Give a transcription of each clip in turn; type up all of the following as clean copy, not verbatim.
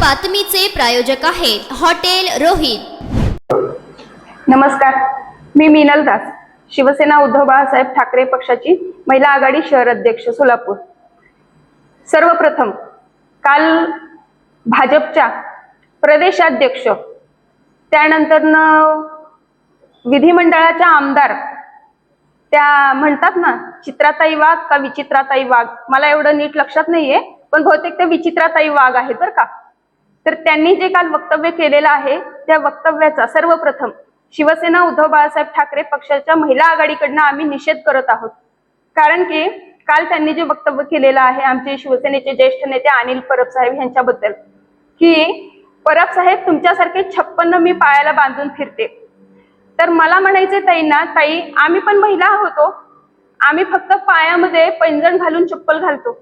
बातमीचे प्रायोजक आहेत हॉटेल रोहित। नमस्कार, मी मीनल दास, शिवसेना उद्धव बाळासाहेब ठाकरे पक्षाची महिला आघाडी शहर अध्यक्ष सोलापूर। सर्वप्रथम काल भाजपच्या प्रदेशाध्यक्ष त्यानंतर विधिमंडळाच्या आमदार त्या म्हणतात ना चित्राताई वाघ का विचित्राताई वाघ, मला एवढं नीट लक्षात नाहीये, पण बहुतेक ते विचित्राताई वाघ आहेत बरं का। तर त्यांनी जे काल वक्तव्य केलेलं आहे त्या वक्तव्याचा सर्वप्रथम शिवसेना उद्धव बाळासाहेब ठाकरे पक्षाच्या महिला आघाडीकडनं आम्ही निषेध करत आहोत। कारण की काल त्यांनी जे वक्तव्य केलेलं आहे आमचे शिवसेनेचे ज्येष्ठ नेते अनिल परब साहेब यांच्याबद्दल, की परब साहेब तुमच्यासारखे 56 मी पायाला बांधून फिरते। तर मला म्हणायचे ताईंना, ताई आम्ही पण महिला होतो, आम्ही फक्त पायामध्ये पैंजण घालून चप्पल घालतो,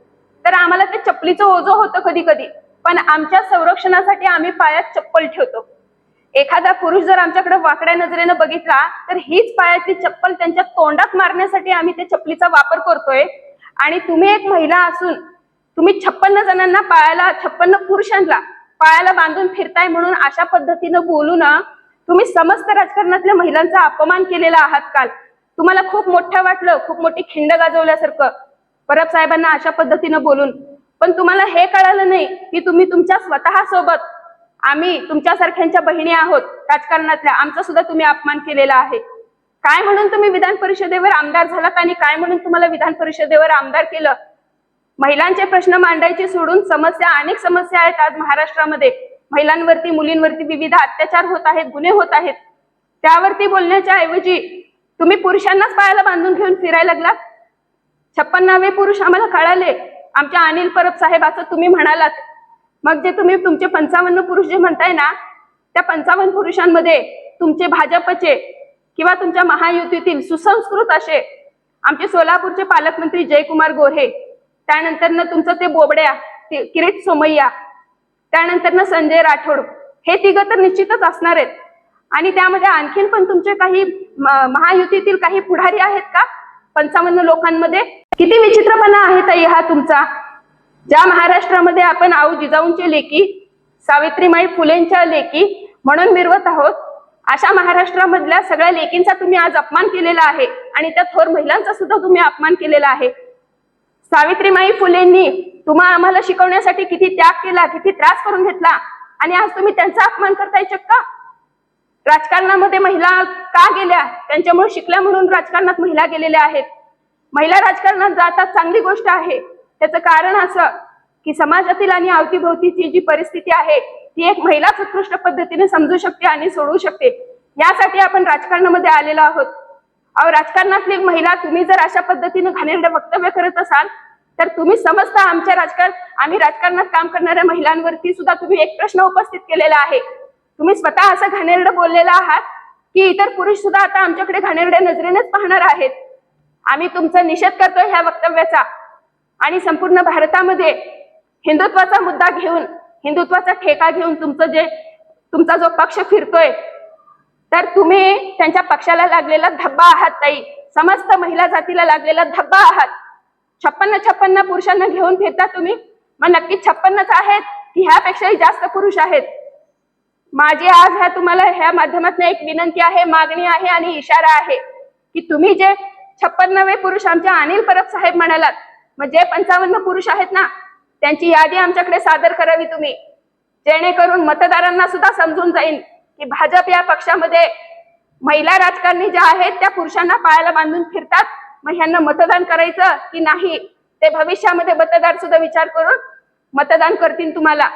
तर आम्हाला ते चप्पलीचं ओझं होतं कधी कधी, पण आमच्या संरक्षणासाठी आम्ही पायात चप्पल ठेवतो। एखादा पुरुष जर आमच्याकडे वाकड्या नजरेनं बघितला तर हीच पायातली चप्पल त्यांच्या तोंडात मारण्यासाठी आम्ही त्या चप्पलीचा वापर करतोय। आणि तुम्ही एक महिला असून तुम्ही 56 जणांना पायाला 56 पुरुषांना पायाला बांधून फिरताय म्हणून अशा पद्धतीनं बोलू ना, तुम्ही समस्त राजकारणातल्या महिलांचा अपमान केलेला आहात। काल तुम्हाला खूप मोठं वाटलं, खूप मोठी खिंड गाजवल्यासारखं परब साहेबांना अशा पद्धतीनं बोलून, पण तुम्हाला हे कळालं नाही की तुम्ही तुमच्या स्वतः सोबत आम्ही तुमच्यासारख्यांच्या बहिणी आहोत राजकारणातल्या, आमचा सुद्धा तुम्ही अपमान केलेला आहे। काय म्हणून तुम्ही विधान परिषदेवर आमदार झालात आणि काय म्हणून तुम्हाला विधान परिषदेवर आमदार केलं? महिलांचे प्रश्न मांडायचे सोडून अनेक समस्या आहेत आज महाराष्ट्रामध्ये। महिलांवरती मुलींवरती विविध अत्याचार होत आहेत, गुन्हे होत आहेत, त्यावरती बोलण्याच्या ऐवजी तुम्ही पुरुषांनाच पायाला बांधून घेऊन फिरायला लागलात। 56वे पुरुष आम्हाला कळाले आमच्या अनिल परब साहेबाचं तुम्ही म्हणालात, मग जे तुम्ही तुमचे 55 पुरुष जे म्हणताय ना, त्या 55 पुरुषांमध्ये तुमचे भाजपचे किंवा तुमच्या महायुतीतील सुसंस्कृत असे आमचे सोलापूरचे पालकमंत्री जयकुमार गोरे, त्यानंतर तुमचं ते बोबड्या किरीट सोमय्या, त्यानंतर संजय राठोड, हे तिघं तर निश्चितच असणार आहेत। आणि त्यामध्ये आणखीन पण तुमचे काही महायुतीतील काही पुढारी आहेत का 55 लोकांमध्ये? किती विचित्रपणा आहे ताई हा तुमचा। ज्या महाराष्ट्रामध्ये आपण आऊ जिजाऊंचे लेकी, सावित्रीमाई फुलेंच्या लेकी म्हणून मिरवत आहोत, अशा महाराष्ट्रामधल्या सगळ्या लेकींचा तुम्ही आज अपमान केलेला आहे आणि त्या थोर महिलांचा सुद्धा तुम्ही अपमान केलेला आहे। सावित्रीमाई फुलेंनी आम्हाला शिकवण्यासाठी किती त्याग केला, किती त्रास करून घेतला, आणि आज तुम्ही त्यांचा अपमान करताय चक्क। राजकारणामध्ये महिला का गेल्या? त्यांच्यामुळे शिकल्या म्हणून राजकारणात महिला गेलेल्या आहेत। महिला राजकारणात जातात चांगली गोष्ट आहे, त्याचं कारण असं की समाजातील आणि अवतीभोवतीची जी परिस्थिती आहे ती एक महिलाच उत्कृष्ट पद्धतीने समजू शकते आणि सोडवू शकते, यासाठी आपण राजकारणामध्ये आलेलो आहोत। अहो राजकारणातली महिला तुम्ही जर अशा पद्धतीने घाणेरडे वक्तव्य करत असाल तर तुम्ही समजता आम्ही राजकारणात काम करणाऱ्या महिलांवरती सुद्धा तुम्ही एक प्रश्न उपस्थित केलेला आहे। तुम्ही स्वतः असं घाणेरडं बोललेला आहात की इतर पुरुष सुद्धा आता आमच्याकडे घाणेरड्या नजरेनेच पाहणार आहेत। आम्ही तुमचा निषेध करतोय ह्या वक्तव्याचा, आणि संपूर्ण भारतामध्ये हिंदुत्वाचा मुद्दा घेऊन, हिंदुत्वाचा ठेका घेऊन तुमचा जो पक्ष फिरतोय, तर तुम्ही त्यांच्या पक्षाला लागलेला धब्बा आहात ताई, समस्त महिला जातीला लागलेला धब्बा आहात। 56 पुरुषांना घेऊन फिरता तुम्ही, मग नक्की 56च आहेत की ह्यापेक्षाही जास्त पुरुष आहेत? माझी आज तुम्हाला ह्या माध्यमातून एक विनंती आहे, मागणी आहे आणि इशारा आहे की तुम्ही जे 56वे पुरुष आमच्या अनिल परब साहेब म्हणालात, मग जे 55 पुरुष आहेत ना त्यांची यादी आमच्याकडे सादर करावी तुम्ही, जेणेकरून मतदारांना सुद्धा समजून जाईल की भाजप या पक्षामध्ये महिला राजकारणी ज्या आहेत त्या पुरुषांना पायाला बांधून फिरतात, मग ह्यांना मतदान करायचं की नाही ते भविष्यामध्ये मतदार सुद्धा विचार करून मतदान करतील तुम्हाला।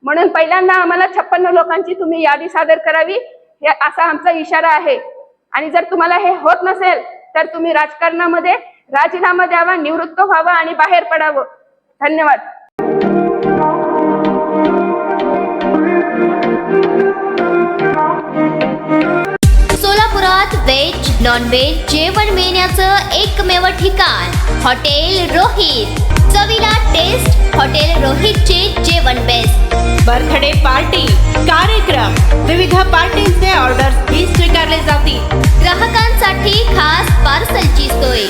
म्हणून पहिल्यांदा आम्हाला 56 लोकांची तुम्ही यादी सादर करावी, असा आमचा इशारा आहे। आणि जर तुम्हाला हे होत नसेल तर तुम्ही राजकारणामध्ये राजीनामा द्यावा, निवृत्त व्हावं आणि बाहेर पडावं। धन्यवाद। सोलापुरात व्हेज नॉन व्हेज जेवण मिळण्याचं एकमेव ठिकाण हॉटेल रोहित। चवीला टेस्ट, हॉटेल रोहितचे जेवण बेस्ट। बर्थडे पार्टी, कार्यक्रम, विविध पार्टींचे ऑर्डर्स ही स्वीकारले जातील। ग्राहकांसाठी खास पार्सलची सोय।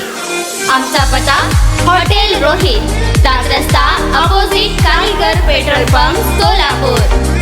आमचा पत्ता हॉटेल रोहित, दास रस्ता अपोजिट कारीगर पेट्रोल पंप सोलापूर.